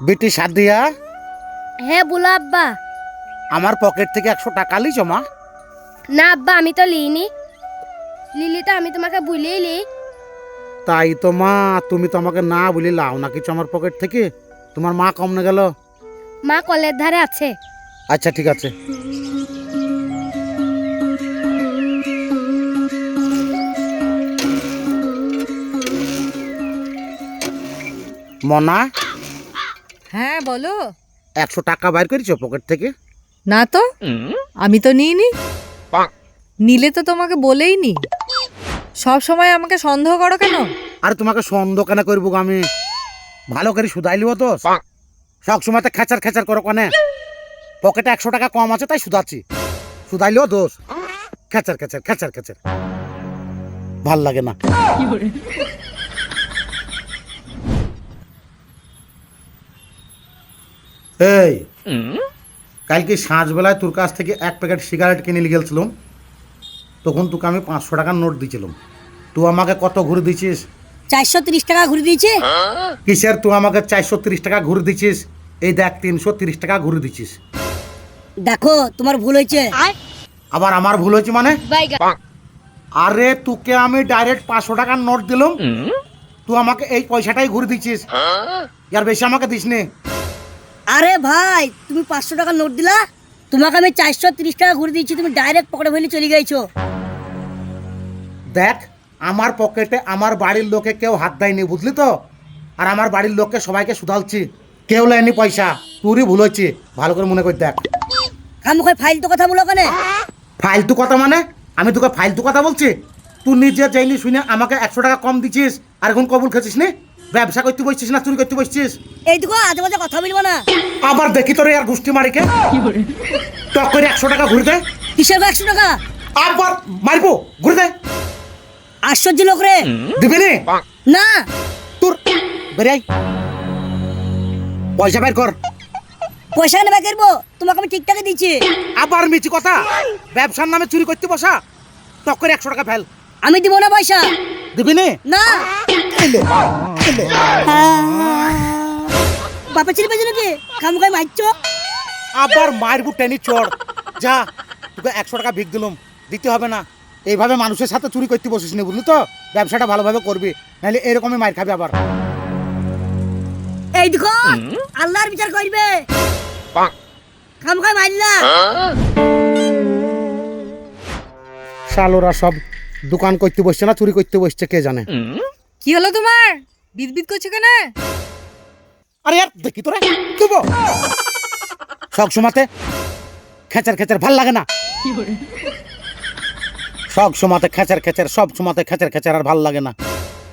বেটি সাদিয়া, হ্যাঁ বলো আব্বা। আমার পকেট থেকে 100 টাকা লিছো মা? না আব্বা, আমি তো লিইনি। লিলি তো আমি তোমাকে বলেইলি। তাই তো মা, তুমি তো আমাকে না বলে লাও না কিছু আমার পকেট থেকে। তোমার মা কমনে গেল? মা কলের ধারে আছে। আচ্ছা ঠিক আছে। মনা, হ্যাঁ বলো। 100 টাকা বাইর করেছো পকেট থেকে? না তো, আমি তো নিইনি। নিলে তো তোমাকে বলেই নি। সব সময় আমাকে সন্দেহ করো কেন? আরে তোমাকে সন্দেহ কেন করবো গো আমি? ভালো করে শুধাইলিও তো। সব সময় তো খেচার খেচার করো কেন? পকেটে 100 টাকা কম আছে তাই শুধাচ্ছি। শুধাইলিও দোষ। খেচার খেচার খেচার খেচার ভাল লাগে না। এই কালকে সাঁঝবেলায় তোর কাছ থেকে 1 প্যাকেট সিগারেট কিনে নিয়ে গেছিলাম, তখন তোকে আমি 500 টাকার নোট দিয়েছিলাম। তুই আমাকে কত ঘুরে দিছিস? 430 টাকা ঘুরে দিয়েছে। কিসের তুই আমাকে 430 টাকা ঘুরে দিছিস? এই দেখ 330 টাকা ঘুরে দিছিস। দেখো তোমার ভুল হয়েছে। আবার আমার ভুল হয়েছে মানে? আরে তোকে আমি ডাইরেক্ট 500 টাকার নোট দিলাম, তুই আমাকে এই পয়সাটাই ঘুরে দিছিস। ইয়ার বেশি আমাকে দিস নে। আরে ভাই, তুমি 500 টাকা নোট দিলা, তোমাকে আমি 430 টাকা ঘুরে দিয়েছি, তুমি ডাইরেক্ট পকেটে ফেলে চলে গেছো। দেখ, আমার পকেটে আমার বাড়ির লোকে কেউ হাত দেয়নি, বুঝলি তো? আর আমার বাড়ির লোককে সবাইকে শুধালছি, কেউ লেয়নি পয়সা। তোরই ভুল হচ্ছে, ভালো করে মনে করে দেখ। খামুখায় ফাইলতু কথা বলো কেন? ফালতু কথা মানে? আমি তোকে ফালতু কথা বলছি? তুই নিজে যাইনি শুনে আমাকে 100 টাকা কম দিছিস, আর এখন কবুল খেয়েছিস নি? ব্যবসা করতে বসছিস না চুরি করতে বসছিস? এইটুকু আজে বাজে কথা বলবো না। আবার দেখি তোরে আর গোষ্ঠী মারিকে টক করে 100 টাকা ঘুরে দে। কিসের 100 টাকা? আবার মারবো, ঘুরে দে। আশ্চর্য লোক রে। দিবি নি? না। তোর বেরিয়ে পয়সা বের কর। পয়সা নেবে করবো, তোমাকে আমি ঠিকঠাক দিচ্ছি। আবার মিছি কথা, ব্যবসার নামে চুরি করতে বসা। টক করে 100 টাকা ফেল। আমি দিব না পয়সা। দিবি নি? না। বাপা ছেলে পেয়েছে নাকি? খামুখায় মারছো। আবার মারবো টেনি চড়। যা, তোকে 100 টাকা ভিক দিলাম, দিতে হবে না। এইভাবে মানুষের সাথে চুরি করতে বসিস নি, বুঝলি তো? ব্যবসাটা ভালোভাবে করবি, নাহলে এরকমই মার খাবি আবার। এই দেখো, আল্লাহর বিচার করবে। খামুখায় মারলা। শালোরা সব দোকান করতে বসছে না চুরি করতে বসছে কে জানে। কি হলো তোমার? বিদবিদ করছো কেন? আরে यार দেখি তোরে কি বল, সব সময়তে খেচার খেচার ভাল লাগে না। সব সময়তে খেচার খেচার, সব সময়তে খেচার খেচার আর ভাল লাগে না।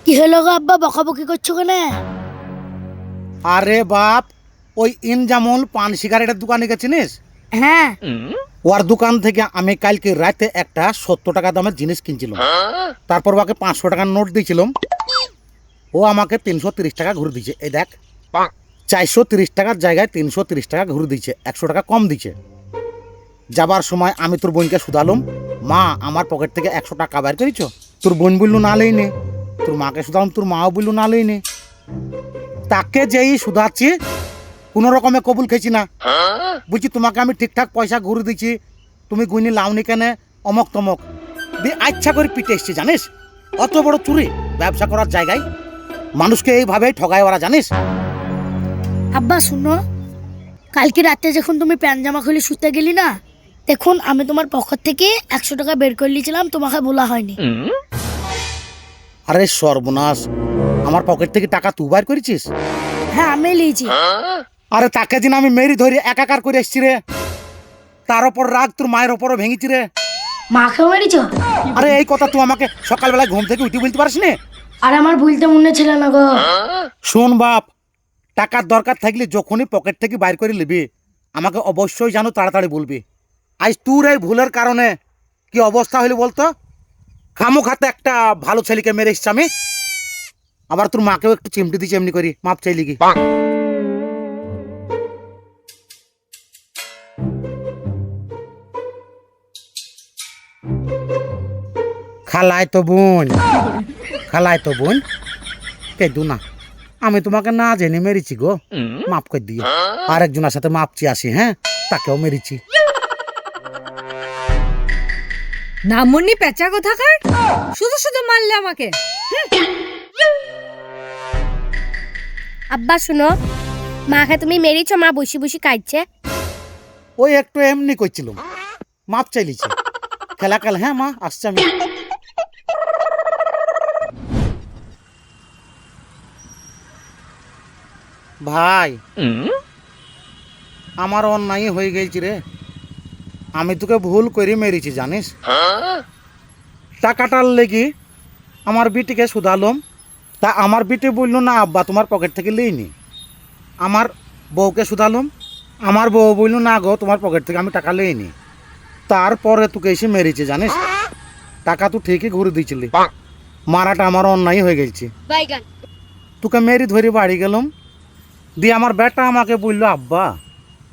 কি হলো গো আব্বা, বকাবকি করছো কেন? আরে বাপ, ওই ইনজামুল পান সিগারেটের দোকানে গেছিস? হ্যাঁ। ওর দোকান থেকে আমি কালকে রাতে একটা 70 টাকা দামের জিনিস কিনছিলাম, তারপর ওকে 500 টাকার নোট দিয়েছিলাম, ও আমাকে 330 টাকা ঘুরে দিয়েছে। এই দেখ, 430 টাকার জায়গায় 330 টাকা ঘুরে দিয়েছে, 100 টাকা কম দিয়েছে। যাবার সময় আমি তোর বোনকে শুধালাম, মা আমার পকেট থেকে 100 টাকা বের করেছো? তোর বোন বললো না লইনি। তোর মাকে শুধালাম, তোর মাও বললো না লইনি। তাকে যেই শুধাচ্ছি কোনো রকমে কবুল খেয়েছি না। বুঝছি তোমাকে আমি ঠিকঠাক পয়সা ঘুরে দিচ্ছি, তুমি গুইনি লাউনি কেন, অমক তমক দিয়ে আচ্ছা করে পিটে এসছি জানিস। অত বড় চুরি ব্যবসা করার জায়গায় মানুষকে এইভাবেই ঠগায় ওরা, জানিস। আব্বা শুনো, কালকে রাতে যখন তুমি প্যান্ট জামা খুলে শুতে গেলি না, দেখুন আমি তোমার পকেট থেকে 100 টাকা বের করে নিয়েছিলাম, তোমাকে বলা হয়নি। আরে সর্বনাশ, আমার পকেট থেকে টাকা তুই বার করেছিস? হ্যাঁ আমি লিয়েছি। আরে তাকে দিন আমি মেরি ধরে একাকার করে এসছি রে, তার ওপর রাগ তোর মায়ের ওপরও ভেঙেছি রে। মাকেও মেরেছো? আরে এই কথা তুই আমাকে সকালবেলায় ঘুম থেকে উঠে বলতে পারিস না? আর আমার ভুলতে মনে ছিল না গো। শোন বাপ, টাকার দরকার থাকলে যখনই পকেট থেকে বাইর করে নিবি আমাকে অবশ্যই জানো তাড়াতাড়ি বলবি। আজ তোর এই ভুলের কারণে কি অবস্থা হইলে বলতো? খামোখাতে একটা ভালো ছেলেকে মেরে এসছি আমি, আবার তোর মাকেও একটু চিমটি দিচ্ছি এমনি করি, মাপ চাইলি কি? খালায় তো বোন, খালায় তো বোন কে দু না, আমি তোমাকে না জেনে মেরেছি গো, মাফ করে দিও। আর একজনের সাথে মাপছি আসি, হ্যাঁ, তাকেও মেরেছি। নামনি পেঁচা কোথাকার, শুধু শুধু মারলে আমাকে। আব্বা শুনো, মাকে তুমি মেরেছো, মা বসে বসে কাঁদছে। ওই একটু এমনি করছিলাম, মাপ চাইলিছি। খেলা খেলা, হ্যাঁ মা, আসছে আমি। ভাই, আমার অন্যায় হয়ে গেছি রে। আমি তোকে ভুল করে মেরেছি জানিস। টাকাটার লেগে আমার বিটিকে শুধালাম, তা আমার বিটি বললো না আব্বা তোমার পকেট থেকে লইনি। আমার বউকে শুধালাম, আমার বউ বললো না গো তোমার পকেট থেকে আমি টাকা লইনি। তারপরে তোকে এসে মেরেছে জানিস। টাকা তো ঠিকই ঘুরে দিয়েছিলি, মারাটা আমার অন্যায় হয়ে গেছে। তোকে মেরি ধরে বাড়ি গেলাম, দিয়ে আমার বেটা আমাকে বললো আব্বা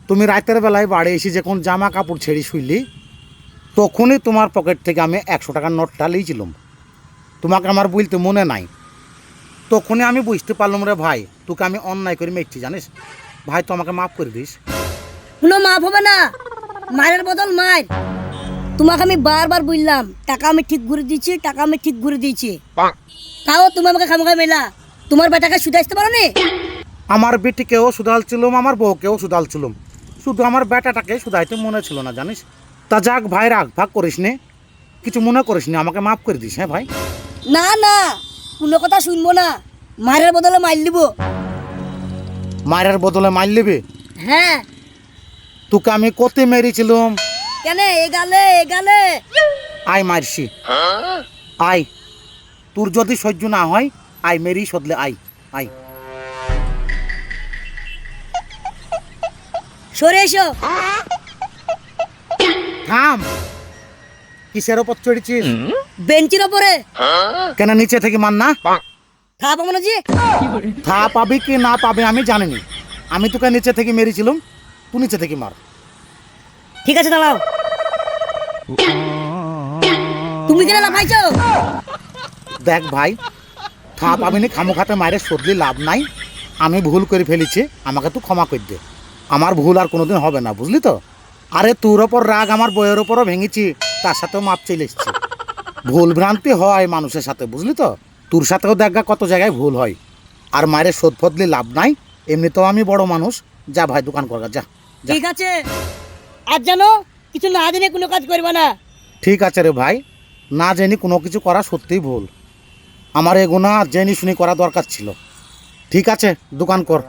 তুমি রাতের বেলায় বাড়ি এসে যখন জামা কাপড় ছেড়ে শুইলি, তখনই তোমার পকেট থেকে আমি 100 টাকার নোটটা লিয়েছিলাম। তোমাকে আমার বলতে মনে নাই। তখনই আমি বুঝতে পারলাম রে ভাই, তোকে আমি অন্যায় করে মেরেছি জানিস। ভাই তো আমাকে মাফ করে দিস। কোনো মাফ হবে না, মায়ের বদল মার। তোমাকে আমি বারবার বললাম টাকা আমি ঠিক ঘুরে দিয়েছি, টাকা আমি ঠিক ঘুরে দিয়েছি, তাও তুমি আমাকে খামোখা মেলা। তোমার বেটাকে শুধু আসতে পারো নি? আমার বেটিকেও শুধালছিলাম, আমার বউকেও শুধালছিলাম, শুধু আমার বেটাটাকে শুধাইতে মনে ছিল না জানিস। তা যাক ভাই, রাগ ভাগ করিস নে, কিছু মনে করিস নি, আমাকে মাফ করে দিস। হ্যাঁ ভাই। না না, কোনো কথা শুনবো না, মায়ের বদলে মার লিব। মায়ের বদলে মার লিবি? হ্যাঁ। তোকে আমি কত মেরেছিলাম। কেন এগালে এগালে? আয় মারছি, আয়। তোর যদি সহ্য না হয় আয়, মেরি সদলে আয়, আয়। সরে এসো। থাম, কিসের ওপর চড়েছিস? বেঞ্চির ওপরে। কেন নিচে থেকে মার না? খা পাবো না যে? থা পাবি কি না পাবি আমি জানিনি। আমি তোকে নিচে থেকে মেরেছিলাম, তুই নিচে থেকে মার। ঠিক আছে দাঁড়াও। তুমি কেন লাফাইছো? দেখ ভাই, থা পাবিনি, খামো খাতে মায়ের সদলি লাভ নাই। আমি ভুল করে ফেলেছি, আমাকে তুই ক্ষমা করে দে। আমার ভুল আর কোনোদিন হবে না, বুঝলি তো? আরে তোর ওপর রাগ আমার বইয়ের ওপরও ভেঙেছি, তার সাথেও মাপ চেয়ে এসেছি। ভুল ভ্রান্তি হয় মানুষের সাথে, বুঝলি তো? তোর সাথেও দেখা কত জায়গায় ভুল হয়। আর মায়ের শোধ ফদলি লাভ নাই। এমনিতেও আমি বড় মানুষ, যা ভাই দোকান করগা, যা যা। ঠিক আছে, আর জানো কিছু না জেনে কোনো কাজ করবে না। ঠিক আছে রে ভাই, না জেনে কোনো কিছু করা সত্যিই ভুল। আমার এগুনা জেনে শুনি করা দরকার ছিল। ঠিক আছে, দোকান কর।